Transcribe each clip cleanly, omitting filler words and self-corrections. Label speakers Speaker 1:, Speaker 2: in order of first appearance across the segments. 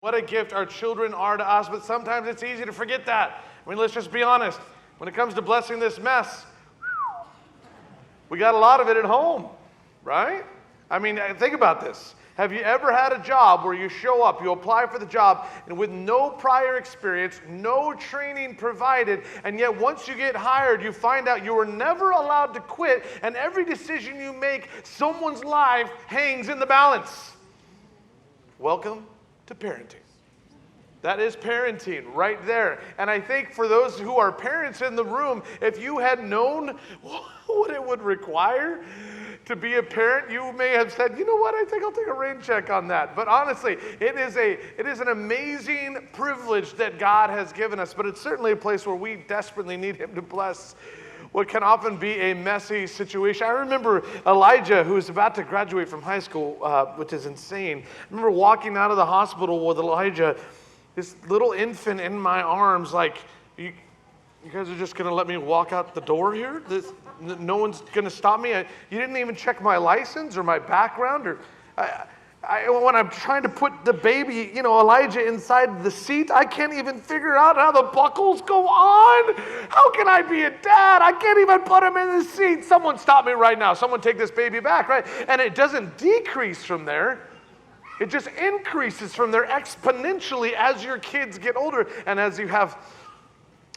Speaker 1: What a gift our children are to us, but sometimes it's easy to forget that. I mean, let's just be honest. When it comes to blessing this mess, we got a lot of it at home, right? I mean, think about this. Have you ever had a job where you show up, you apply for the job, and with no prior experience, no training provided, and yet once you get hired, you find out you were never allowed to quit, and every decision you make, someone's life hangs in the balance? Welcome to parenting. That is parenting right there. And I think for those who are parents in the room, if you had known what it would require to be a parent, you may have said, you know what, I think I'll take a rain check on that. But honestly, it is an amazing privilege that God has given us, but it's certainly a place where we desperately need Him to bless what can often be a messy situation. I remember Elijah, who was about to graduate from high school, which is insane. I remember walking out of the hospital with Elijah, this little infant in my arms, like, you guys are just going to let me walk out the door here? No one's going to stop me? You didn't even check my license or my background? Or when I'm trying to put the baby, Elijah inside the seat, I can't even figure out how the buckles go on. How can I be a dad? I can't even put him in the seat. Someone stop me right now. Someone take this baby back, right? And it doesn't decrease from there. It just increases from there exponentially as your kids get older and as you have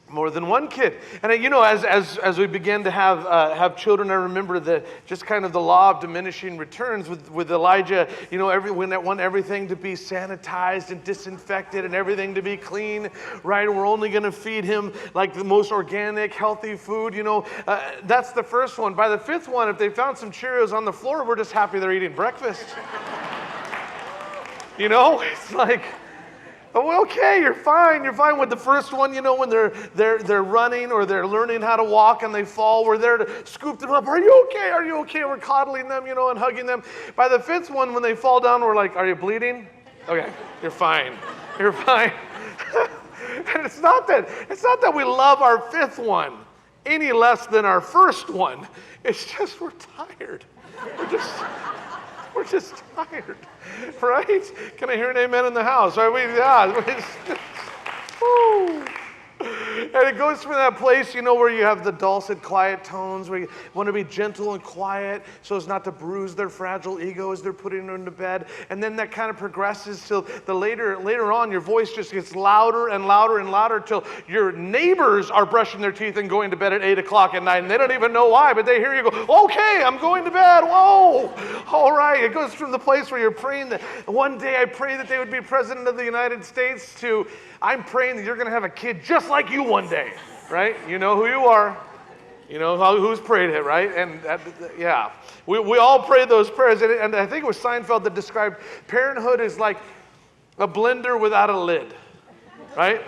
Speaker 1: more than one kid. And as we begin to have children, I remember just kind of the law of diminishing returns with Elijah. Everyone want everything to be sanitized and disinfected and everything to be clean, right? We're only going to feed him like the most organic, healthy food. That's the first one. By the fifth one, if they found some Cheerios on the floor, we're just happy they're eating breakfast. It's like, oh, okay, you're fine. You're fine with the first one, when they're running or they're learning how to walk and they fall. We're there to scoop them up. Are you okay? Are you okay? We're coddling them, and hugging them. By the fifth one, when they fall down, we're like, are you bleeding? Okay, you're fine. You're fine. And it's not that we love our fifth one any less than our first one. It's just we're tired. We're just tired, right? Can I hear an amen in the house? Right? Woo. And it goes from that place, where you have the dulcet, quiet tones, where you want to be gentle and quiet so as not to bruise their fragile ego as they're putting them to bed. And then that kind of progresses till later on, your voice just gets louder and louder and louder till your neighbors are brushing their teeth and going to bed at 8 o'clock at night. And they don't even know why, but they hear you go, okay, I'm going to bed. Whoa. All right. It goes from the place where you're praying that one day I pray that they would be president of the United States to I'm praying that you're going to have a kid just like you one day, right? You know who you are. You know who's prayed it, right? And yeah, we all pray those prayers. And I think it was Seinfeld that described parenthood as like a blender without a lid, right?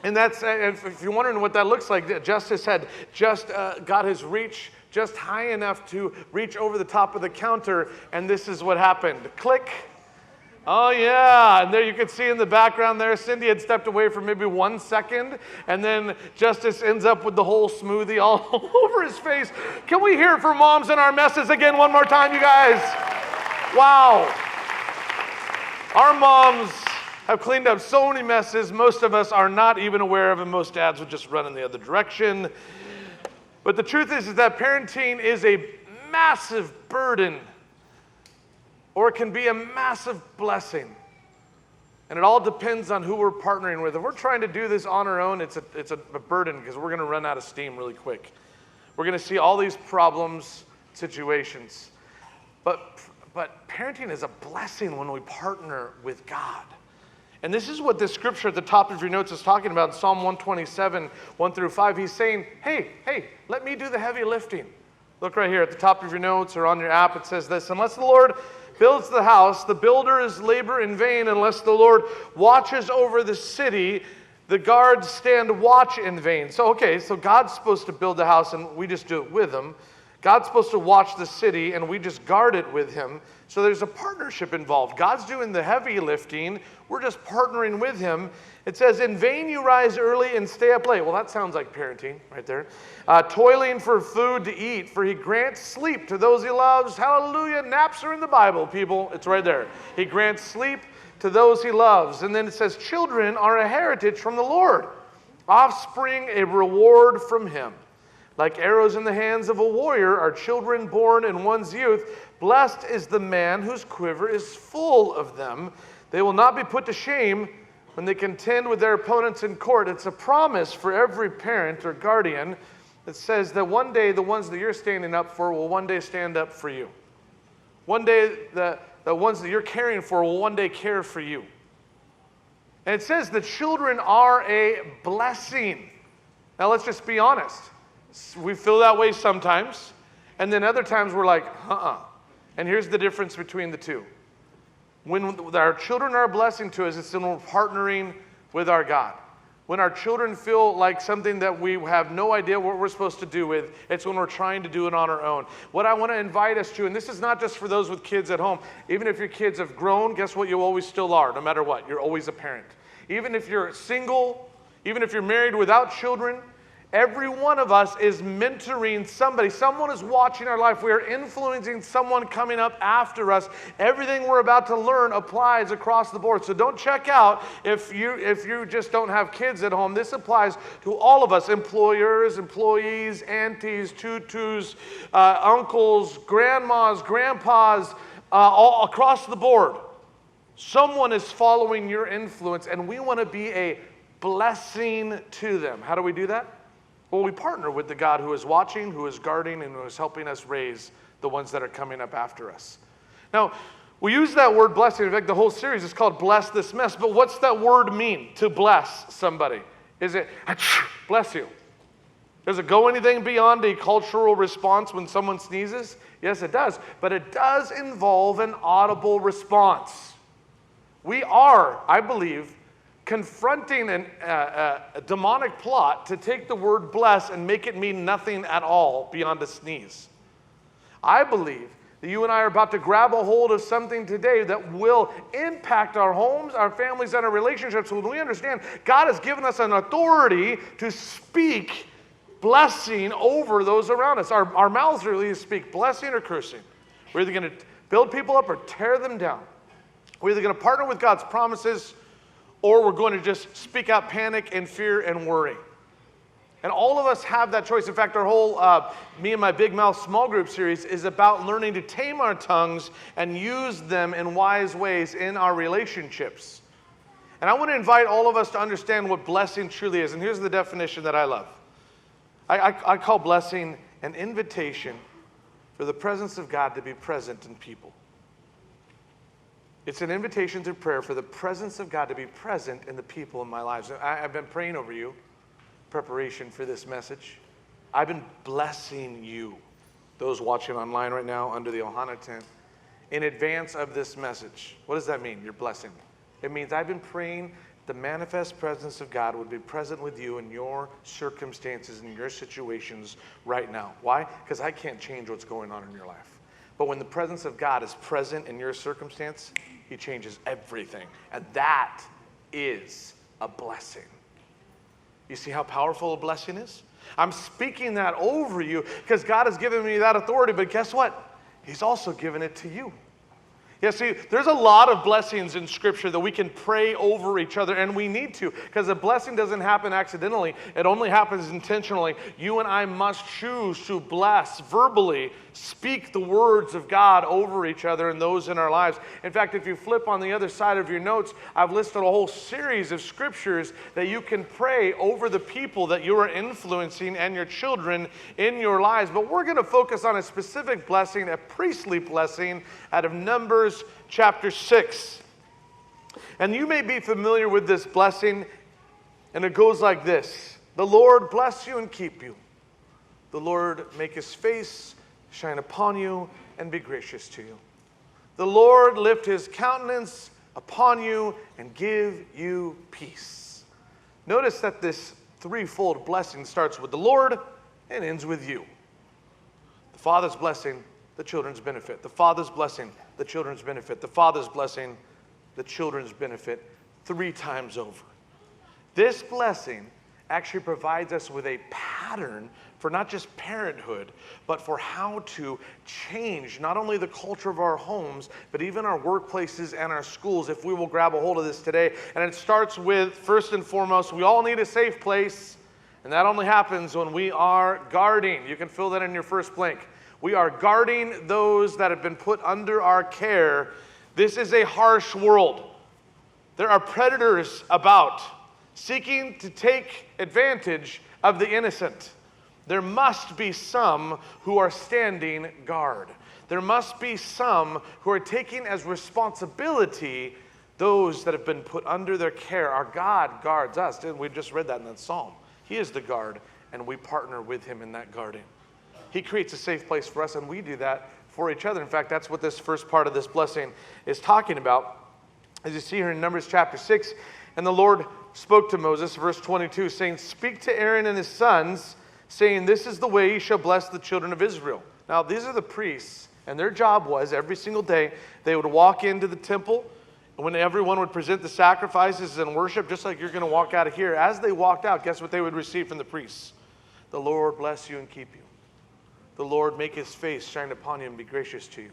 Speaker 1: And that's, if you're wondering what that looks like, Justice had just got his reach just high enough to reach over the top of the counter, and this is what happened. Click. Oh, yeah, and there you can see in the background there, Cindy had stepped away for maybe 1 second, and then Justice ends up with the whole smoothie all over his face. Can we hear it for moms in our messes again one more time, you guys? Wow. Our moms have cleaned up so many messes most of us are not even aware of, and most dads would just run in the other direction. But the truth is that parenting is a massive burden, or it can be a massive blessing. And it all depends on who we're partnering with. If we're trying to do this on our own, it's a burden because we're going to run out of steam really quick. We're going to see all these problems, situations. But parenting is a blessing when we partner with God. And this is what this scripture at the top of your notes is talking about. Psalm 127, 1 through 5. He's saying, hey, let me do the heavy lifting. Look right here at the top of your notes or on your app. It says this, unless the Lord builds the house, the builder is labor in vain. Unless the Lord watches over the city, the guards stand watch in vain. So God's supposed to build the house and we just do it with him. God's supposed to watch the city and we just guard it with him. So there's a partnership involved. God's doing the heavy lifting. We're just partnering with him. It says, in vain you rise early and stay up late. Well, that sounds like parenting right there. Toiling for food to eat, for he grants sleep to those he loves. Hallelujah. Naps are in the Bible, people. It's right there. He grants sleep to to those he loves. And then it says, children are a heritage from the Lord, offspring a reward from him. Like arrows in the hands of a warrior are children born in one's youth. Blessed is the man whose quiver is full of them. They will not be put to shame when they contend with their opponents in court. It's a promise for every parent or guardian that says that one day the ones that you're standing up for will one day stand up for you. One day the ones that you're caring for will one day care for you. And it says the children are a blessing. Now let's just be honest. We feel that way sometimes, and then other times we're like, And here's the difference between the two. When our children are a blessing to us, it's when we're partnering with our God. When our children feel like something that we have no idea what we're supposed to do with, it's when we're trying to do it on our own. What I want to invite us to, and this is not just for those with kids at home, even if your kids have grown, guess what? You always still are, no matter what. You're always a parent. Even if you're single, even if you're married without children, every one of us is mentoring somebody. Someone is watching our life. We are influencing someone coming up after us. Everything we're about to learn applies across the board. So don't check out if you just don't have kids at home. This applies to all of us, employers, employees, aunties, tutus, uncles, grandmas, grandpas, all across the board. Someone is following your influence, and we want to be a blessing to them. How do we do that? Well, we partner with the God who is watching, who is guarding, and who is helping us raise the ones that are coming up after us. Now, we use that word blessing. In fact, the whole series is called Bless This Mess. But what's that word mean, to bless somebody? Is it, bless you? Does it go anything beyond a cultural response when someone sneezes? Yes, it does. But it does involve an audible response. We are, I believe, confronting a demonic plot to take the word bless and make it mean nothing at all beyond a sneeze. I believe that you and I are about to grab a hold of something today that will impact our homes, our families, and our relationships. When we understand God has given us an authority to speak blessing over those around us. Our mouths really speak blessing or cursing. We're either going to build people up or tear them down. We're either going to partner with God's promises, or we're going to just speak out panic and fear and worry. And all of us have that choice. In fact, our whole Me and My Big Mouth small group series is about learning to tame our tongues and use them in wise ways in our relationships. And I want to invite all of us to understand what blessing truly is. And here's the definition that I love. I call blessing an invitation for the presence of God to be present in people. It's an invitation through prayer for the presence of God to be present in the people in my lives. I've been praying over you, preparation for this message. I've been blessing you, those watching online right now under the Ohana tent, in advance of this message. What does that mean, you're blessing me? It means I've been praying the manifest presence of God would be present with you in your circumstances, in your situations right now. Why? Because I can't change what's going on in your life. But when the presence of God is present in your circumstance, He changes everything. And that is a blessing. You see how powerful a blessing is? I'm speaking that over you because God has given me that authority. But guess what? He's also given it to you. Yeah, see, there's a lot of blessings in Scripture that we can pray over each other, and we need to, because a blessing doesn't happen accidentally. It only happens intentionally. You and I must choose to bless verbally, speak the words of God over each other and those in our lives. In fact, if you flip on the other side of your notes, I've listed a whole series of scriptures that you can pray over the people that you are influencing and your children in your lives. But we're going to focus on a specific blessing, a priestly blessing, out of Numbers chapter 6. And you may be familiar with this blessing, and it goes like this. The Lord bless you and keep you. The Lord make His face shine upon you and be gracious to you. The Lord lift His countenance upon you and give you peace. Notice that this threefold blessing starts with the Lord and ends with you. The Father's blessing, the children's benefit. The Father's blessing, the children's benefit. The Father's blessing, the children's benefit, 3 times over. This blessing actually provides us with a pattern for not just parenthood, but for how to change not only the culture of our homes, but even our workplaces and our schools, if we will grab a hold of this today. And it starts with, first and foremost, we all need a safe place, and that only happens when we are guarding. You can fill that in your first blank. We are guarding those that have been put under our care. This is a harsh world. There are predators about, seeking to take advantage of the innocent. There must be some who are standing guard. There must be some who are taking as responsibility those that have been put under their care. Our God guards us. We just read that in that psalm. He is the guard, and we partner with him in that guarding. He creates a safe place for us, and we do that for each other. In fact, that's what this first part of this blessing is talking about. As you see here in Numbers chapter 6, and the Lord spoke to Moses, verse 22, saying, "Speak to Aaron and his sons, saying, this is the way you shall bless the children of Israel." Now, these are the priests, and their job was every single day they would walk into the temple, and when everyone would present the sacrifices and worship, just like you're going to walk out of here, as they walked out, guess what they would receive from the priests? "The Lord bless you and keep you. The Lord make his face shine upon you and be gracious to you.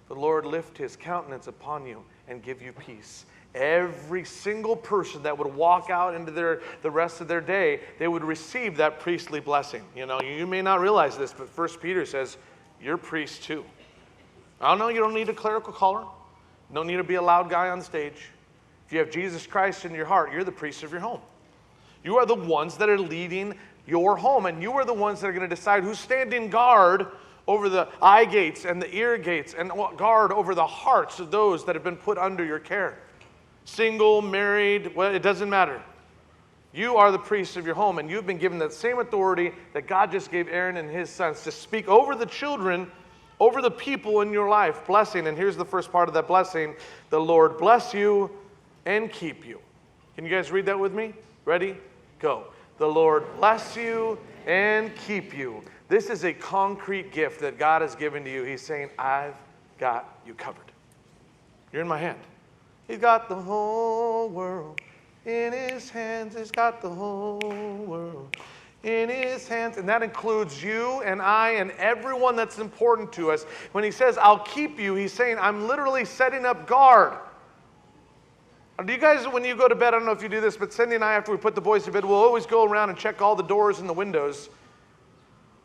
Speaker 1: The Lord lift his countenance upon you and give you peace." Every single person that would walk out into the rest of their day, they would receive that priestly blessing. You know, you may not realize this, but 1 Peter says, you're priests too. I don't know, you don't need a clerical collar. You don't need to be a loud guy on stage. If you have Jesus Christ in your heart, you're the priests of your home. You are the ones that are leading your home, and you are the ones that are going to decide who's standing guard over the eye gates and the ear gates, and guard over the hearts of those that have been put under your care. Single, married, well, it doesn't matter. You are the priests of your home, and you've been given that same authority that God just gave Aaron and his sons to speak over the children, over the people in your life, blessing. And here's the first part of that blessing: the Lord bless you and keep you. Can you guys read that with me? Ready? Go. The Lord bless you and keep you. This is a concrete gift that God has given to you. He's saying, I've got you covered. You're in my hand. He's got the whole world in his hands. He's got the whole world in his hands. And that includes you and I and everyone that's important to us. When he says, I'll keep you, he's saying, I'm literally setting up guard. Do you guys, when you go to bed, I don't know if you do this, but Cindy and I, after we put the boys to bed, we'll always go around and check all the doors and the windows.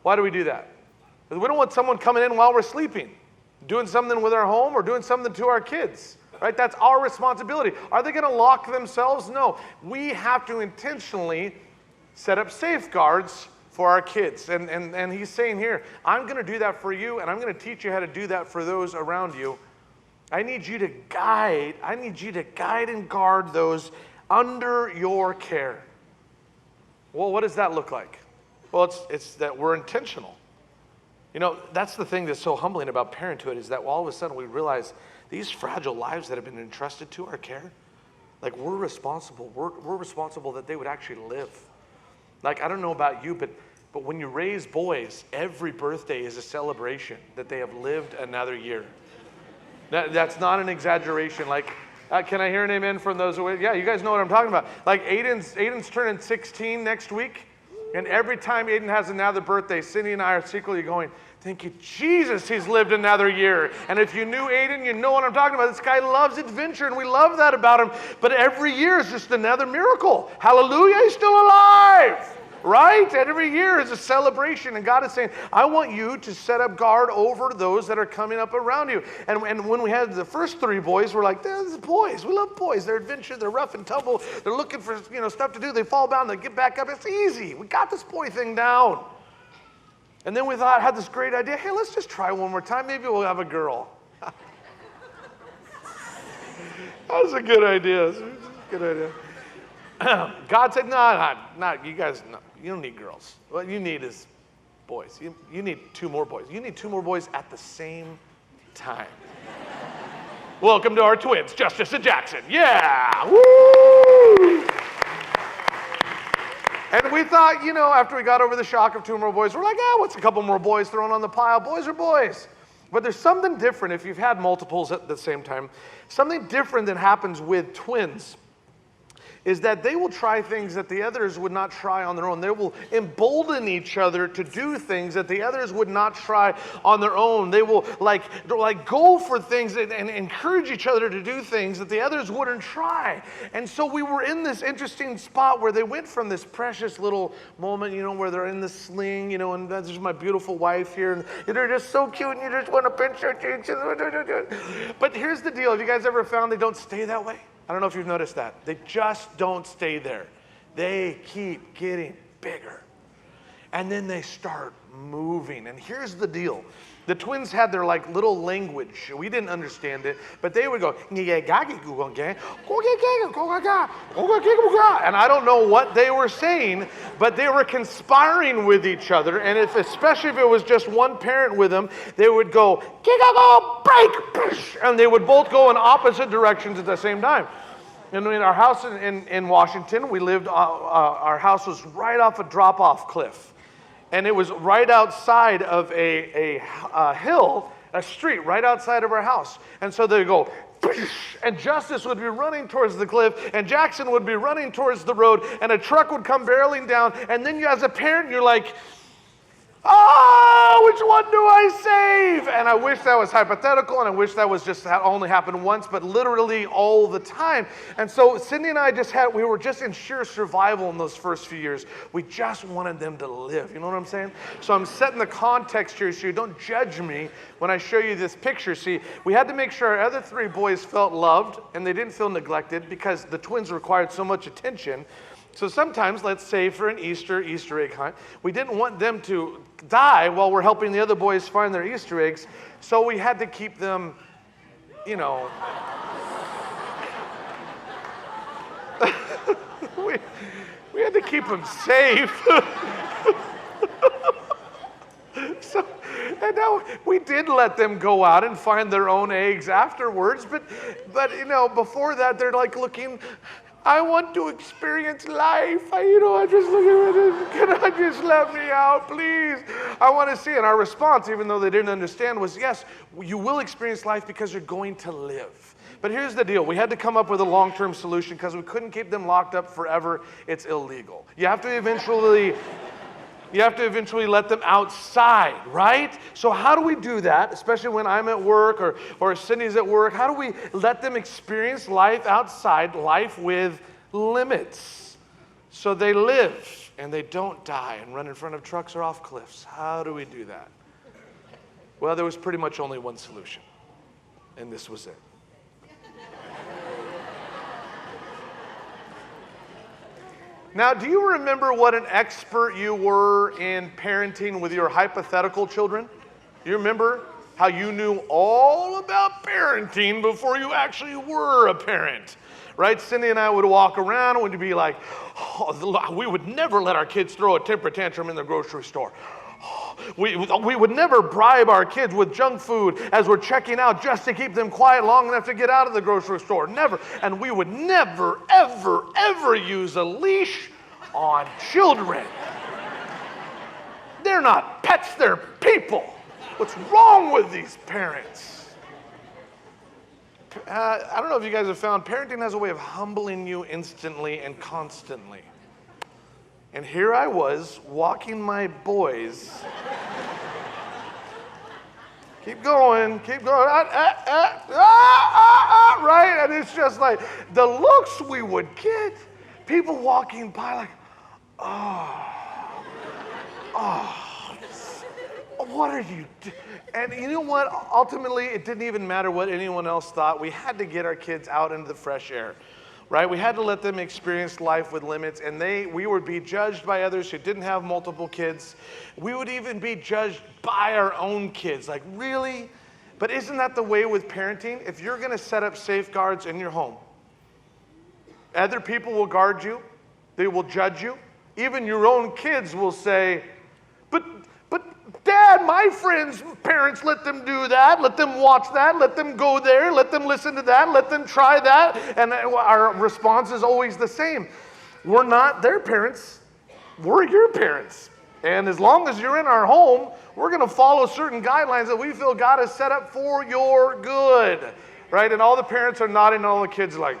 Speaker 1: Why do we do that? Because we don't want someone coming in while we're sleeping, doing something with our home or doing something to our kids. Right? That's our responsibility. Are they going to lock themselves? No. We have to intentionally set up safeguards for our kids. And he's saying here, I'm going to do that for you, and I'm going to teach you how to do that for those around you. I need you to guide and guard those under your care. Well, what does that look like? Well, it's that we're intentional. You know, that's the thing that's so humbling about parenthood, is that all of a sudden we realize these fragile lives that have been entrusted to our care, like we're responsible. We're responsible that they would actually live. Like, I don't know about you, but when you raise boys, every birthday is a celebration that they have lived another year. That's not an exaggeration. Like, can I hear an amen from those? Yeah, you guys know what I'm talking about. Like, Aiden's turning 16 next week, and every time Aiden has another birthday, Cindy and I are secretly going, thank you, Jesus, he's lived another year. And if you knew Aiden, you know what I'm talking about. This guy loves adventure, and we love that about him. But every year is just another miracle. Hallelujah, he's still alive. Right? And every year is a celebration. And God is saying, I want you to set up guard over those that are coming up around you. And when we had the first three boys, we're like, they're boys. We love boys. They're adventure. They're rough and tumble. They're looking for stuff to do. They fall down. They get back up. It's easy. We got this boy thing down. And then we had this great idea. Hey, let's just try one more time. Maybe we'll have a girl. That was a good idea. Good idea. God said, no, you guys, no, you don't need girls. What you need is boys. You need two more boys. You need two more boys at the same time. Welcome to our twins, Justice and Jackson. Yeah! Woo! And we thought, after we got over the shock of two more boys, we're like, what's a couple more boys thrown on the pile? Boys are boys. But there's something different if you've had multiples at the same time. Something different that happens with twins is that they will try things that the others would not try on their own. They will embolden each other to do things that the others would not try on their own. They will like go for things and encourage each other to do things that the others wouldn't try. And so we were in this interesting spot where they went from this precious little moment, where they're in the sling, and there's my beautiful wife here, and they're just so cute, and you just want to pinch her cheeks. But here's the deal. Have you guys ever found they don't stay that way? I don't know if you've noticed that. They just don't stay there. They keep getting bigger. And then they start moving. And here's the deal. The twins had their little language. We didn't understand it, but they would go, and I don't know what they were saying, but they were conspiring with each other. And especially if it was just one parent with them, they would go, break, and they would both go in opposite directions at the same time. And in our house in Washington, we lived, our house was right off a drop-off cliff. And it was right outside of a hill, a street right outside of our house. And so they go, and Justice would be running towards the cliff, and Jackson would be running towards the road, and a truck would come barreling down. And then you, as a parent, you're like, which one do I save? And I wish that was hypothetical, and I wish that was just only happened once, but literally all the time. And so Cindy and I we were just in sheer survival in those first few years. We just wanted them to live. You know what I'm saying? So I'm setting the context here so you don't judge me when I show you this picture. See, we had to make sure our other three boys felt loved and they didn't feel neglected because the twins required so much attention. So sometimes, let's say for an Easter egg hunt, we didn't want them to die while we're helping the other boys find their Easter eggs, so we had to keep them, we had to keep them safe. So, and now we did let them go out and find their own eggs afterwards, but before that, they're looking, I want to experience life. I'm just looking at this. Can I just let me out, please? I want to see. And our response, even though they didn't understand, was yes, you will experience life because you're going to live. But here's the deal. We had to come up with a long-term solution because we couldn't keep them locked up forever. It's illegal. You have to eventually let them outside, right? So how do we do that, especially when I'm at work or Cindy's at work? How do we let them experience life outside, life with limits, so they live and they don't die and run in front of trucks or off cliffs? How do we do that? Well, there was pretty much only one solution, and this was it. Now, do you remember what an expert you were in parenting with your hypothetical children? Do you remember how you knew all about parenting before you actually were a parent? Right? Cindy and I would walk around and we'd be like, we would never let our kids throw a temper tantrum in the grocery store. We would never bribe our kids with junk food as we're checking out just to keep them quiet long enough to get out of the grocery store. Never. And we would never, ever, ever use a leash on children. They're not pets, they're people. What's wrong with these parents? I don't know if you guys have found parenting has a way of humbling you instantly and constantly. And here I was walking my boys. Keep going, right? And it's just like the looks we would get, people walking by like, what are you doing? And you know what? Ultimately, it didn't even matter what anyone else thought. We had to get our kids out into the fresh air. Right? We had to let them experience life with limits, and we would be judged by others who didn't have multiple kids. We would even be judged by our own kids. Like, really? But isn't that the way with parenting? If you're going to set up safeguards in your home, other people will guard you. They will judge you. Even your own kids will say, but Dad, my friends' parents let them do that, let them watch that, let them go there, let them listen to that, let them try that. And our response is always the same. We're not their parents, we're your parents. And as long as you're in our home, we're going to follow certain guidelines that we feel God has set up for your good. Right? And all the parents are nodding, and all the kids are like,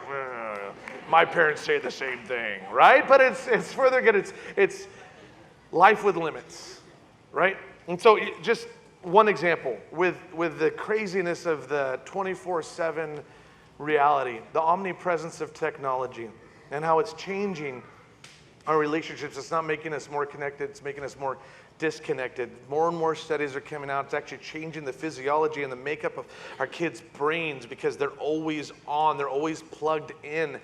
Speaker 1: My parents say the same thing, right? But it's further good. It's life with limits, right? And so just one example with the craziness of the 24/7 reality, the omnipresence of technology, and how it's changing our relationships. It's not making us more connected, it's making us more disconnected. More and more studies are coming out. It's actually changing the physiology and the makeup of our kids' brains because they're always on, they're always plugged in.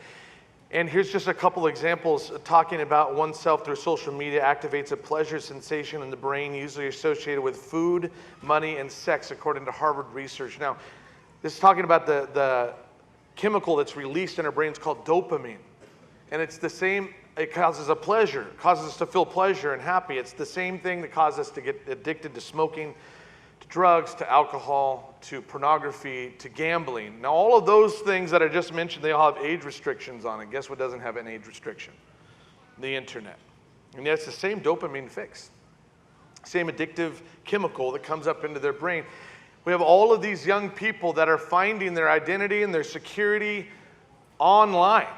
Speaker 1: And here's just a couple examples talking about oneself through social media activates a pleasure sensation in the brain, usually associated with food, money, and sex, according to Harvard research. Now, this is talking about the chemical that's released in our brains called dopamine. And it's the same, it causes a pleasure, causes us to feel pleasure and happy. It's the same thing that causes us to get addicted to smoking, to drugs, to alcohol, to pornography, to gambling. Now, all of those things that I just mentioned, they all have age restrictions on it. Guess what doesn't have an age restriction? The internet. And yet it's the same dopamine fix, same addictive chemical that comes up into their brain. We have all of these young people that are finding their identity and their security online.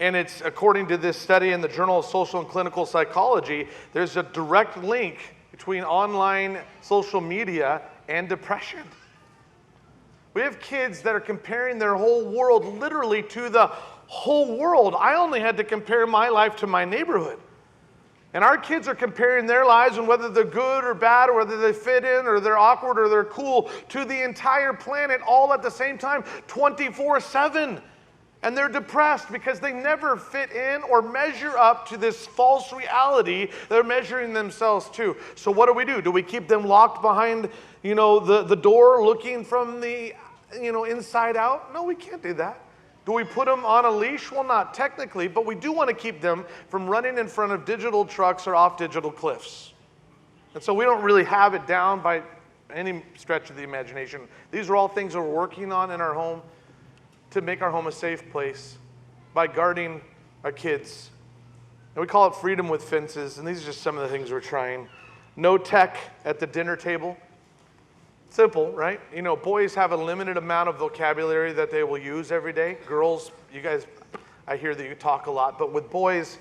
Speaker 1: And it's, according to this study in the Journal of Social and Clinical Psychology, there's a direct link between online social media and depression. We have kids that are comparing their whole world literally to the whole world. I only had to compare my life to my neighborhood. And our kids are comparing their lives and whether they're good or bad or whether they fit in or they're awkward or they're cool to the entire planet all at the same time, 24/7. And they're depressed because they never fit in or measure up to this false reality they're measuring themselves to. So what do? Do we keep them locked behind, the door looking from the, inside out? No, we can't do that. Do we put them on a leash? Well, not technically, but we do want to keep them from running in front of digital trucks or off digital cliffs. And so we don't really have it down by any stretch of the imagination. These are all things we're working on in our home to make our home a safe place by guarding our kids. And we call it freedom with fences, and these are just some of the things we're trying. No tech at the dinner table. Simple, right? Boys have a limited amount of vocabulary that they will use every day. Girls, you guys, I hear that you talk a lot, but with boys,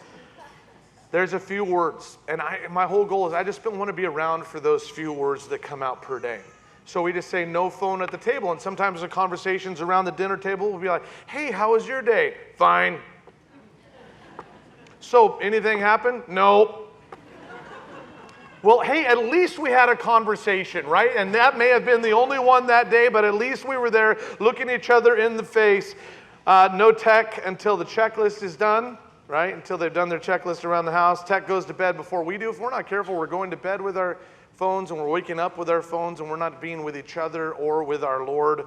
Speaker 1: there's a few words. And my whole goal is I just want to be around for those few words that come out per day. So we just say no phone at the table. And sometimes the conversations around the dinner table will be like, hey, how was your day? Fine. So anything happen? No. Well, hey, at least we had a conversation, right? And that may have been the only one that day, but at least we were there looking each other in the face. No tech until the checklist is done, right? Until they've done their checklist around the house. Tech goes to bed before we do. If we're not careful, we're going to bed with our phones and we're waking up with our phones and we're not being with each other or with our Lord.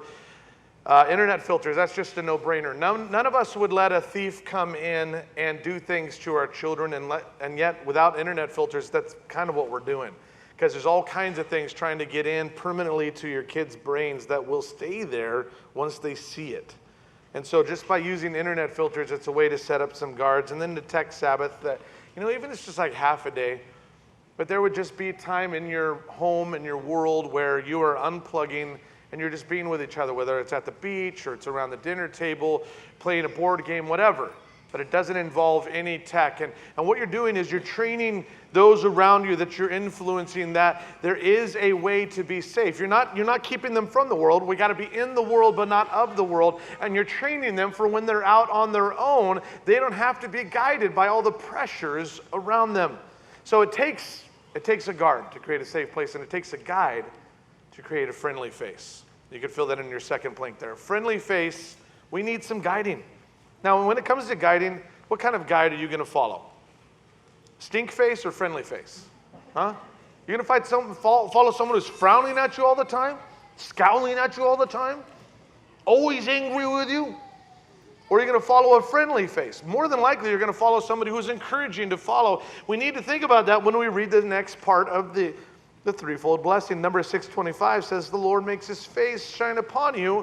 Speaker 1: Internet filters, that's just a no-brainer. None of us would let a thief come in and do things to our children, and yet without internet filters, that's kind of what we're doing. Because there's all kinds of things trying to get in permanently to your kids' brains that will stay there once they see it. And so just by using internet filters, it's a way to set up some guards. And then the tech Sabbath, that even if it's just like half a day, but there would just be time in your home, in your world, where you are unplugging and you're just being with each other, whether it's at the beach or it's around the dinner table, playing a board game, whatever. But it doesn't involve any tech. And what you're doing is you're training those around you that you're influencing that there is a way to be safe. You're not keeping them from the world. We got to be in the world but not of the world. And you're training them for when they're out on their own, they don't have to be guided by all the pressures around them. So it takes a guard to create a safe place, and it takes a guide to create a friendly face. You can fill that in your second blank there. Friendly face, we need some guiding. Now, when it comes to guiding, what kind of guide are you going to follow? Stink face or friendly face? Huh? You're going to follow someone who's frowning at you all the time? Scowling at you all the time? Always angry with you? Or are you going to follow a friendly face? More than likely, you're going to follow somebody who's encouraging to follow. We need to think about that when we read the next part of the threefold blessing. Number 625 says, the Lord makes his face shine upon you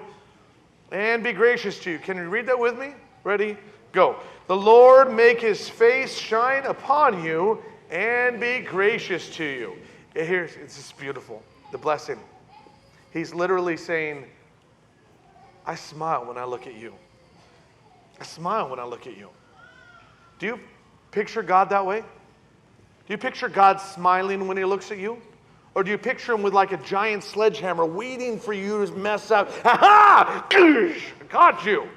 Speaker 1: and be gracious to you. Can you read that with me? Ready? Go. The Lord make his face shine upon you and be gracious to you. It's just beautiful. The blessing. He's literally saying, I smile when I look at you. I smile when I look at you. Do you picture God that way? Do you picture God smiling when he looks at you? Or do you picture him with like a giant sledgehammer waiting for you to mess up? Ha-ha! I caught you.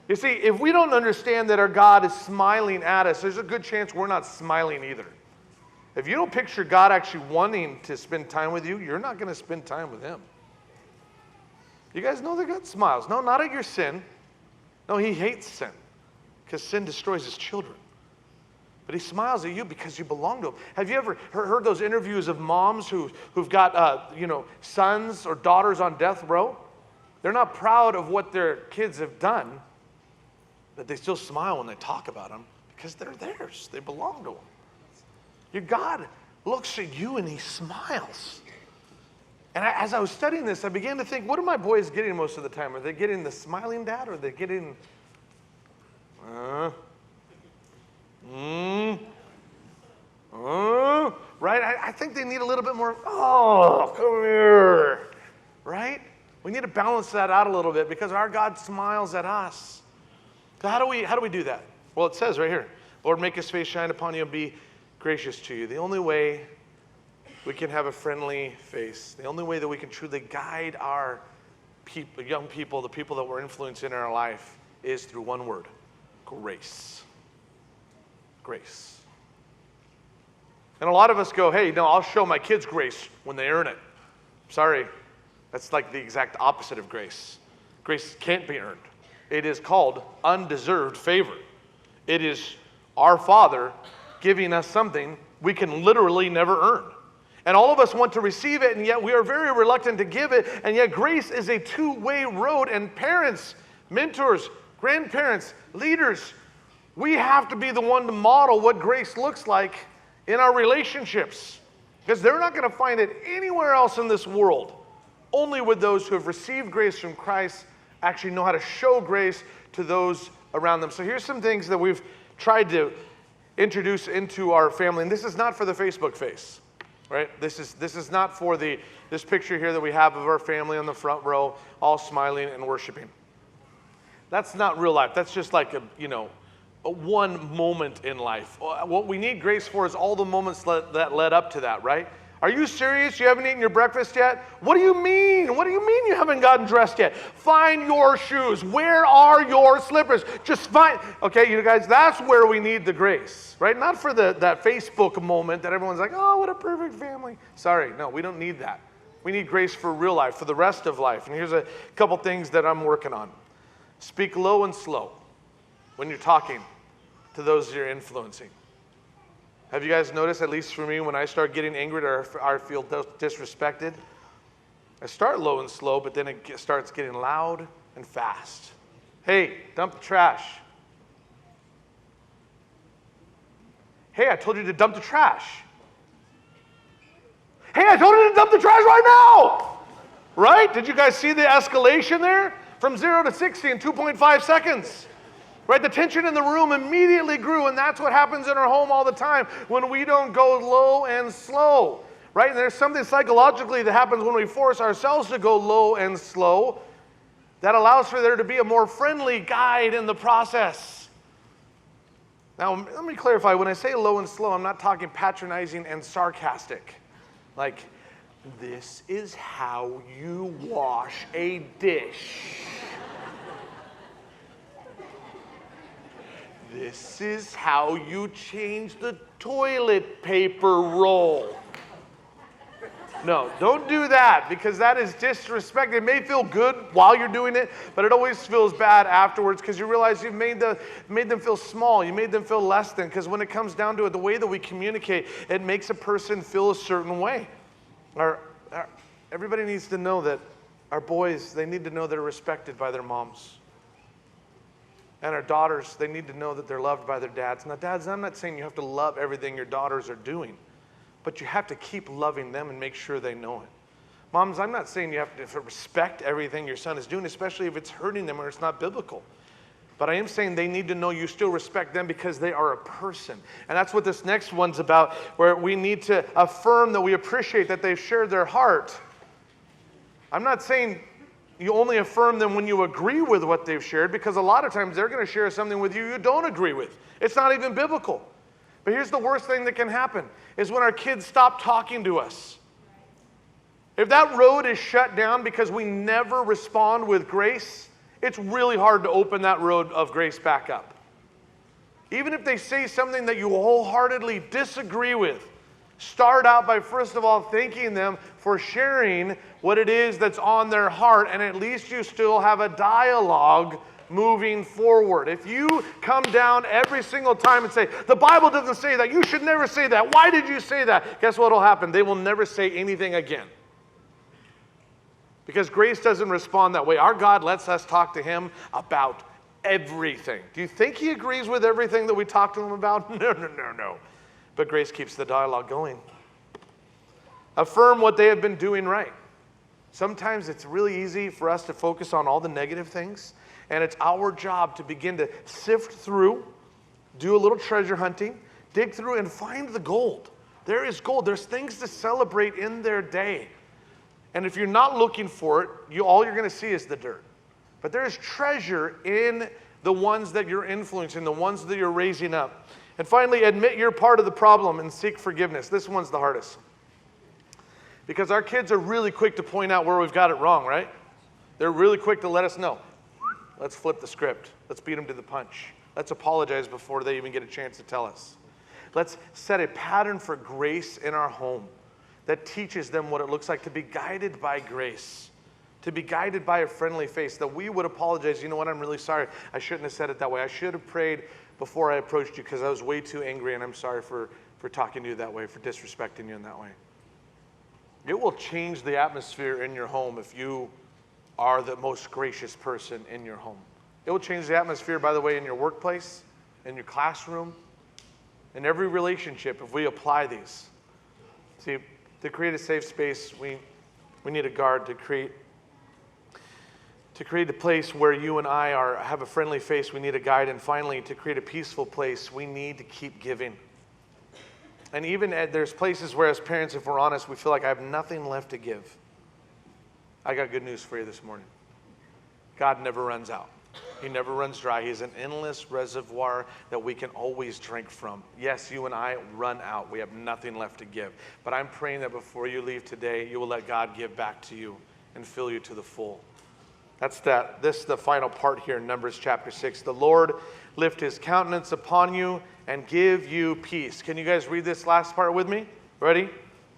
Speaker 1: You see, if we don't understand that our God is smiling at us, there's a good chance we're not smiling either. If you don't picture God actually wanting to spend time with you, you're not going to spend time with him. You guys know that God smiles. No, not at your sin. No, he hates sin because sin destroys his children. But he smiles at you because you belong to him. Have you ever heard those interviews of moms who've got sons or daughters on death row? They're not proud of what their kids have done, but they still smile when they talk about them because they're theirs. They belong to him. Your God looks at you and he smiles. And as I was studying this, I began to think, what are my boys getting most of the time? Are they getting the smiling dad, or are they getting, right? I think they need a little bit more, oh, come here, right? We need to balance that out a little bit because our God smiles at us. So how do we do that? Well, it says right here, Lord, make his face shine upon you and be gracious to you. The only way we can have a friendly face, the only way that we can truly guide our people, young people, the people that we're influencing in our life, is through one word: grace. Grace. And a lot of us go, hey, no, I'll show my kids grace when they earn it. Sorry, that's like the exact opposite of grace. Grace can't be earned. It is called undeserved favor. It is our Father giving us something we can literally never earn. And all of us want to receive it, and yet we are very reluctant to give it, and yet grace is a two-way road, and parents, mentors, grandparents, leaders, we have to be the one to model what grace looks like in our relationships, because they're not going to find it anywhere else in this world. Only with those who have received grace from Christ actually know how to show grace to those around them. So here's some things that we've tried to introduce into our family, and this is not for the Facebook face. Right? This is not for this picture here that we have of our family on the front row, all smiling and worshiping. That's not real life. That's just like a one moment in life. What we need grace for is all the moments that led up to that, right? Are you serious? You haven't eaten your breakfast yet? What do you mean? What do you mean you haven't gotten dressed yet? Find your shoes. Where are your slippers? Just find. Okay, you guys, that's where we need the grace, right? Not for that Facebook moment that everyone's like, oh, what a perfect family. Sorry, no, we don't need that. We need grace for real life, for the rest of life. And here's a couple things that I'm working on. Speak low and slow when you're talking to those you're influencing. Have you guys noticed, at least for me, when I start getting angry or I feel disrespected, I start low and slow, but then it starts getting loud and fast. Hey, dump the trash. Hey, I told you to dump the trash. Hey, I told you to dump the trash right now. Right? Did you guys see the escalation there? From 0 to 60 in 2.5 seconds. Right? The tension in the room immediately grew, and that's what happens in our home all the time when we don't go low and slow. Right? And there's something psychologically that happens when we force ourselves to go low and slow that allows for there to be a more friendly guide in the process. Now, let me clarify. When I say low and slow, I'm not talking patronizing and sarcastic. Like, this is how you wash a dish. This is how you change the toilet paper roll. No, don't do that, because that is disrespect. It may feel good while you're doing it, but it always feels bad afterwards because you realize you've made them feel small. You made them feel less than, because when it comes down to it, the way that we communicate, it makes a person feel a certain way. Everybody needs to know that our boys, they need to know they're respected by their moms. And our daughters, they need to know that they're loved by their dads. Now, dads, I'm not saying you have to love everything your daughters are doing, but you have to keep loving them and make sure they know it. Moms, I'm not saying you have to respect everything your son is doing, especially if it's hurting them or it's not biblical. But I am saying they need to know you still respect them because they are a person. And that's what this next one's about, where we need to affirm that we appreciate that they've shared their heart. I'm not saying You only affirm them when you agree with what they've shared, because a lot of times they're going to share something with you don't agree with. It's not even biblical. But here's the worst thing that can happen, is when our kids stop talking to us. If that road is shut down because we never respond with grace, it's really hard to open that road of grace back up. Even if they say something that you wholeheartedly disagree with, start out by first of all thanking them for sharing what it is that's on their heart, and at least you still have a dialogue moving forward. If you come down every single time and say, the Bible doesn't say that, you should never say that, why did you say that? Guess what will happen? They will never say anything again. Because grace doesn't respond that way. Our God lets us talk to him about everything. Do you think he agrees with everything that we talk to him about? No. But grace keeps the dialogue going. Affirm what they have been doing right. Sometimes it's really easy for us to focus on all the negative things, and it's our job to begin to sift through, do a little treasure hunting, dig through and find the gold. There is gold. There's things to celebrate in their day. And if you're not looking for it, all you're going to see is the dirt. But there is treasure in the ones that you're influencing, the ones that you're raising up. And finally, admit you're part of the problem and seek forgiveness. This one's the hardest. Because our kids are really quick to point out where we've got it wrong, right? They're really quick to let us know. Let's flip the script. Let's beat them to the punch. Let's apologize before they even get a chance to tell us. Let's set a pattern for grace in our home that teaches them what it looks like to be guided by grace, to be guided by a friendly face, that we would apologize. You know what? I'm really sorry. I shouldn't have said it that way. I should have prayed before I approached you because I was way too angry, and I'm sorry for talking to you that way, for disrespecting you in that way. It will change the atmosphere in your home if you are the most gracious person in your home. It will change the atmosphere, by the way, in your workplace, in your classroom, in every relationship if we apply these. See, to create a safe space, we need a guard. To create a place where you and I have a friendly face, we need a guide. And finally, to create a peaceful place, we need to keep giving. And even there's places where as parents, if we're honest, we feel like I have nothing left to give. I got good news for you this morning. God never runs out. He never runs dry. He's an endless reservoir that we can always drink from. Yes, you and I run out. We have nothing left to give. But I'm praying that before you leave today, you will let God give back to you and fill you to the full. This is the final part here in Numbers chapter 6. The Lord lift his countenance upon you and give you peace. Can you guys read this last part with me? Ready?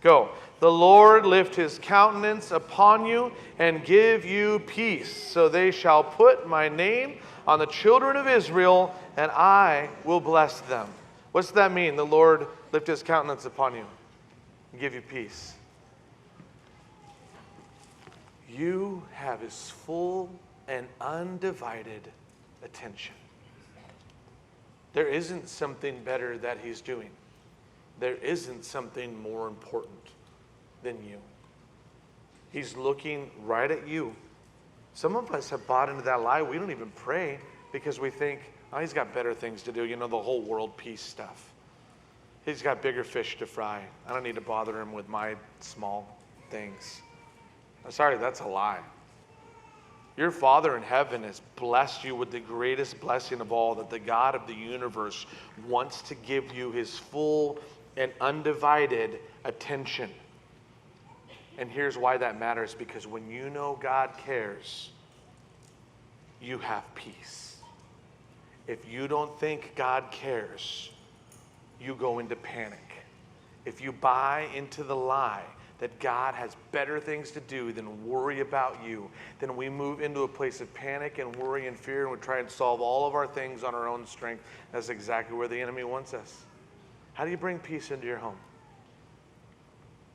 Speaker 1: Go. The Lord lift his countenance upon you and give you peace. So they shall put my name on the children of Israel, and I will bless them. What's that mean? The Lord lift his countenance upon you and give you peace. You have his full and undivided attention. There isn't something better that he's doing. There isn't something more important than you. He's looking right at you. Some of us have bought into that lie. We don't even pray because we think, oh, he's got better things to do. You know, the whole world peace stuff. He's got bigger fish to fry. I don't need to bother him with my small things. I'm sorry, that's a lie. Your Father in heaven has blessed you with the greatest blessing of all, that the God of the universe wants to give you his full and undivided attention. And here's why that matters, because when you know God cares, you have peace. If you don't think God cares, you go into panic. If you buy into the lie that God has better things to do than worry about you, then we move into a place of panic and worry and fear, and we try and solve all of our things on our own strength. That's exactly where the enemy wants us. How do you bring peace into your home?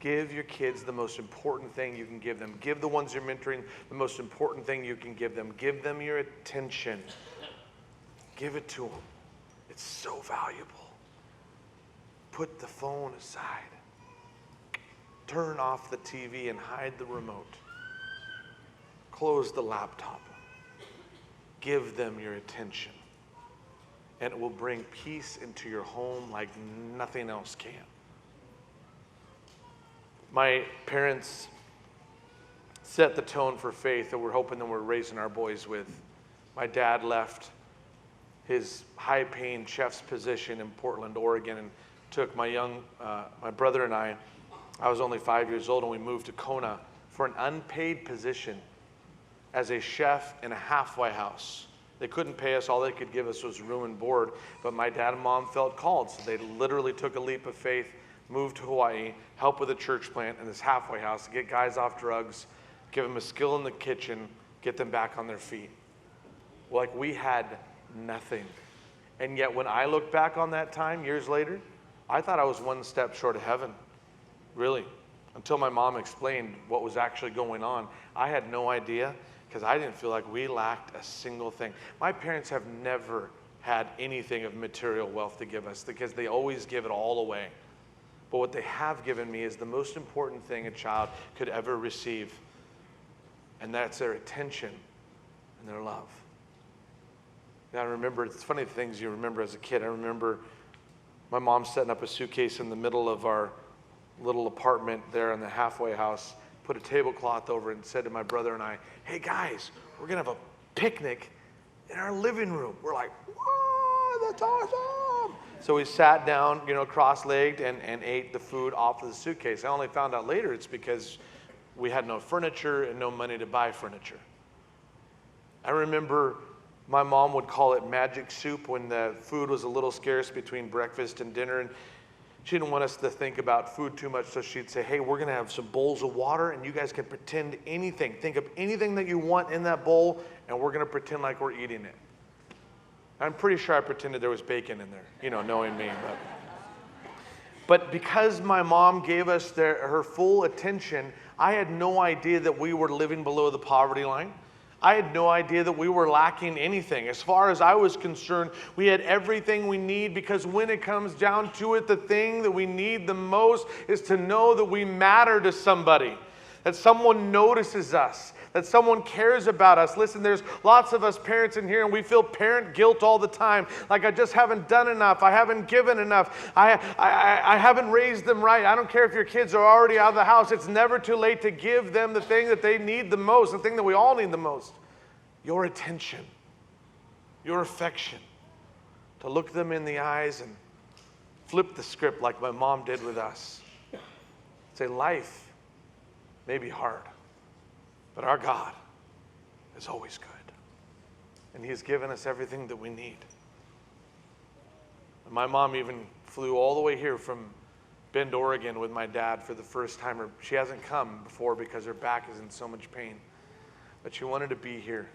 Speaker 1: Give your kids the most important thing you can give them. Give the ones you're mentoring the most important thing you can give them. Give them your attention. Give it to them. It's so valuable. Put the phone aside. Turn off the TV and hide the remote. Close the laptop. Give them your attention. And it will bring peace into your home like nothing else can. My parents set the tone for faith that we're hoping that we're raising our boys with. My dad left his high-paying chef's position in Portland, Oregon, and took my brother and I was only 5 years old, and we moved to Kona for an unpaid position as a chef in a halfway house. They couldn't pay us. All they could give us was room and board. But my dad and mom felt called, so they literally took a leap of faith, moved to Hawaii, helped with a church plant in this halfway house to get guys off drugs, give them a skill in the kitchen, get them back on their feet. Like we had nothing. And yet when I look back on that time years later, I thought I was one step short of heaven, really, until my mom explained what was actually going on. I had no idea because I didn't feel like we lacked a single thing. My parents have never had anything of material wealth to give us because they always give it all away. But what they have given me is the most important thing a child could ever receive, and that's their attention and their love. Now, I remember, it's funny the things you remember as a kid. I remember my mom setting up a suitcase in the middle of our little apartment there in the halfway house, put a tablecloth over it, and said to my brother and I, "Hey guys, we're gonna have a picnic in our living room." We're like, "Whoa, that's awesome!" So we sat down, cross-legged and ate the food off of the suitcase. I only found out later it's because we had no furniture and no money to buy furniture. I remember my mom would call it magic soup when the food was a little scarce between breakfast and dinner, and she didn't want us to think about food too much, so she'd say, "Hey, we're going to have some bowls of water, and you guys can pretend anything. Think of anything that you want in that bowl, and we're going to pretend like we're eating it." I'm pretty sure I pretended there was bacon in there, knowing me. But because my mom gave us her full attention, I had no idea that we were living below the poverty line. I had no idea that we were lacking anything. As far as I was concerned, we had everything we need, because when it comes down to it, the thing that we need the most is to know that we matter to somebody, that someone notices us, that someone cares about us. Listen, there's lots of us parents in here, and we feel parent guilt all the time. Like, I just haven't done enough. I haven't given enough. I haven't raised them right. I don't care if your kids are already out of the house. It's never too late to give them the thing that they need the most, the thing that we all need the most. Your attention, your affection. To look them in the eyes and flip the script like my mom did with us. Say, life may be hard, but our God is always good. And He's given us everything that we need. And my mom even flew all the way here from Bend, Oregon with my dad for the first time. She hasn't come before because her back is in so much pain. But she wanted to be here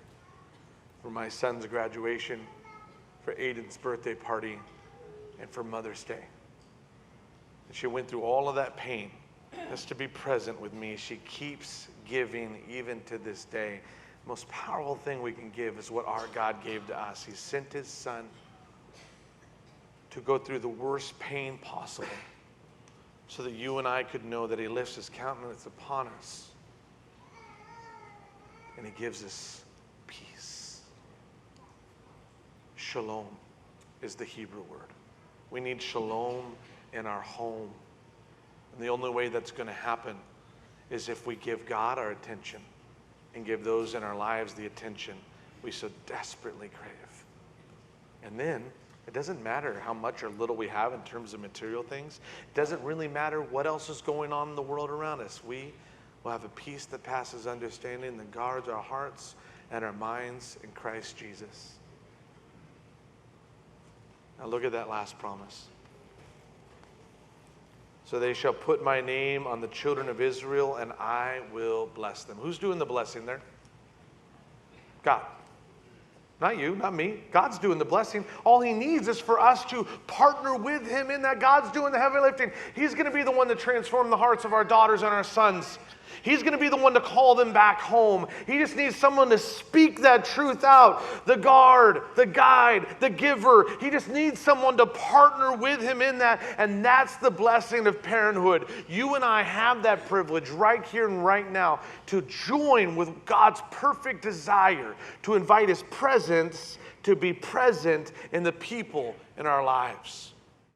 Speaker 1: for my son's graduation, for Aiden's birthday party, and for Mother's Day. And she went through all of that pain just to be present with me. She keeps giving even to this day. The most powerful thing we can give is what our God gave to us. He sent His Son to go through the worst pain possible so that you and I could know that He lifts His countenance upon us and He gives us peace. Shalom is the Hebrew word. We need shalom in our home. And the only way that's going to happen is if we give God our attention and give those in our lives the attention we so desperately crave. And then it doesn't matter how much or little we have in terms of material things. It doesn't really matter what else is going on in the world around us. We will have a peace that passes understanding, that guards our hearts and our minds in Christ Jesus. Now look at that last promise. So they shall put my name on the children of Israel, and I will bless them. Who's doing the blessing there? God. Not you, not me. God's doing the blessing. All He needs is for us to partner with Him in that. God's doing the heavy lifting. He's going to be the one to transform the hearts of our daughters and our sons. He's going to be the one to call them back home. He just needs someone to speak that truth out. The guard, the guide, the giver. He just needs someone to partner with Him in that. And that's the blessing of parenthood. You and I have that privilege right here and right now to join with God's perfect desire to invite His presence to be present in the people in our lives.